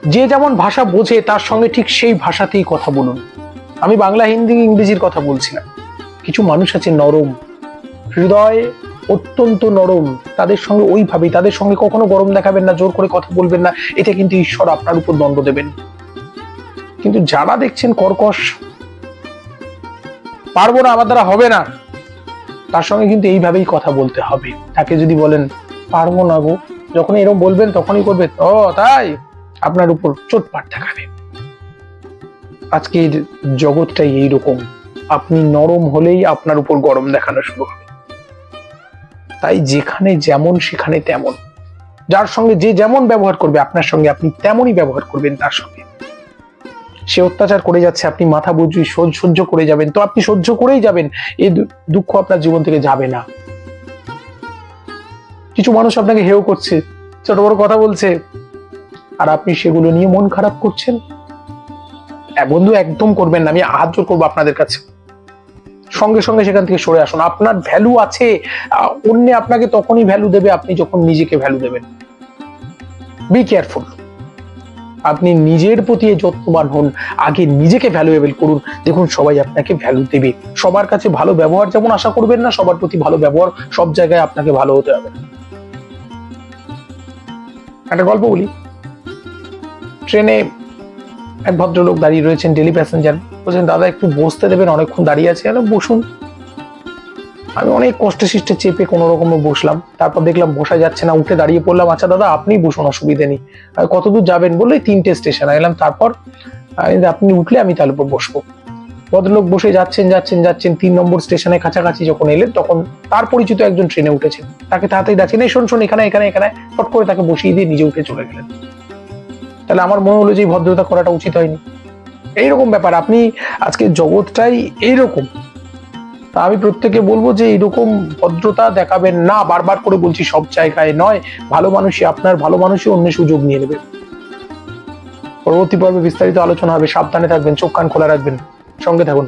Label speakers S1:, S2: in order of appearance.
S1: যে যেমন ভাষা বোঝে তার সঙ্গে ঠিক সেই ভাষাতেই কথা বলুন। আমি বাংলা, হিন্দি, ইংরেজির কথা বলছি না। কিছু মানুষ আছে নরম, হৃদয় অত্যন্ত নরম, তাদের সঙ্গে ওইভাবেই, তাদের সঙ্গে কখনো গরম দেখাবেন না, জোর করে কথা বলবেন না, এটা কিন্তু ঈশ্বর আপনার উপর দণ্ড দেবেন। কিন্তু যারা দেখছেন কর্কশ, পারবো না, আমার দ্বারা হবে না, তার সঙ্গে কিন্তু এইভাবেই কথা বলতে হবে। তাকে যদি বলেন পারবো না গো, যখন এরকম বলবেন তখনই করবে ও তাই, আপনার উপর চোটপাট দেখাবে। আজকের জগৎটাই এইরকম, আপনি নরম হলেই আপনার উপর গরম দেখানো শুরু হবে। তাই যেখানে যেমন সেখানে তেমন, যার সঙ্গে যে যেমন ব্যবহার করবে আপনার সঙ্গে আপনি তেমনই ব্যবহার করবেন তার সঙ্গে। সে অত্যাচার করে যাচ্ছে, আপনি মাথা বুঝিয়ে সহ্য করে যাবেন, তো আপনি সহ্য করেই যাবেন, এই দুঃখ আপনার জীবন থেকে যাবে না। কিছু মানুষ আপনাকে হেয় করছে, ছোট বড় কথা বলছে, আর আপনি সেগুলো নিয়ে মন খারাপ করছেন। বন্ধু একদম করবেন না, আমি হাত জোর করবো আপনাদের কাছে, সঙ্গে সঙ্গে সেখান থেকে সরে আসুন। আপনার ভ্যালু আছে, অন্য আপনাকে তখনই ভ্যালু দেবে আপনি যখন নিজেকে ভ্যালু দেবেন। বি কেয়ারফুল, আপনি নিজের প্রতি যত্নবান হন, আগে নিজেকে ভ্যালুয়েবল করুন, দেখুন সবাই আপনাকে ভ্যালু দেবে। সবার কাছে ভালো ব্যবহার যেমন আশা করবেন না, সবার প্রতি ভালো ব্যবহার, সব জায়গায় আপনাকে ভালো হতে হবে। একটা গল্প বলি। ট্রেনে এক ভদ্রলোক দাঁড়িয়ে রয়েছেন, ডেলি প্যাসেঞ্জার, বলছেন দাদা একটু বসতে দেবেন, অনেকক্ষণ দাঁড়িয়ে আছে। বসুন। আমি অনেক কষ্টে শিষ্টে চেপে কোনো রকমে বসলাম, তারপর দেখলাম বসা যাচ্ছে না, উঠে দাঁড়িয়ে পড়লাম। আচ্ছা দাদা আপনি বসুন, অসুবিধা নেই। কত দূর যাবেন বললে 3টে স্টেশন এলাম, তারপর আপনি উঠলে আমি তার উপর বসবো। ভদ্রলোক বসে যাচ্ছেন 3 নম্বর স্টেশনের কাছাকাছি যখন এলেন, তখন তার পরিচিত একজন ট্রেনে উঠেছেন, তাকে তাড়াতাড়ি ডাকছেন, এই শোন এখানে এখানে এখানে, ফট করে তাকে বসিয়ে দিয়ে নিজে উঠে চলে গেলেন। তাহলে আমার মনে হলো যে ভদ্রতা করাটা উচিত হয়নি। এইরকম ব্যাপার, আপনি আজকে জগৎটাই এইরকম। তা আমি প্রত্যেকে বলবো যে এইরকম ভদ্রতা দেখাবেন না, বারবার করে বলছি, সব জায়গায় নয়। ভালো মানুষই, আপনার ভালো মানুষই অন্য সুযোগ নিয়ে নেবে। পরবর্তী পর্বে বিস্তারিত আলোচনা হবে, সাবধানে থাকবেন, চোখ কান খোলা রাখবেন, সঙ্গে থাকুন।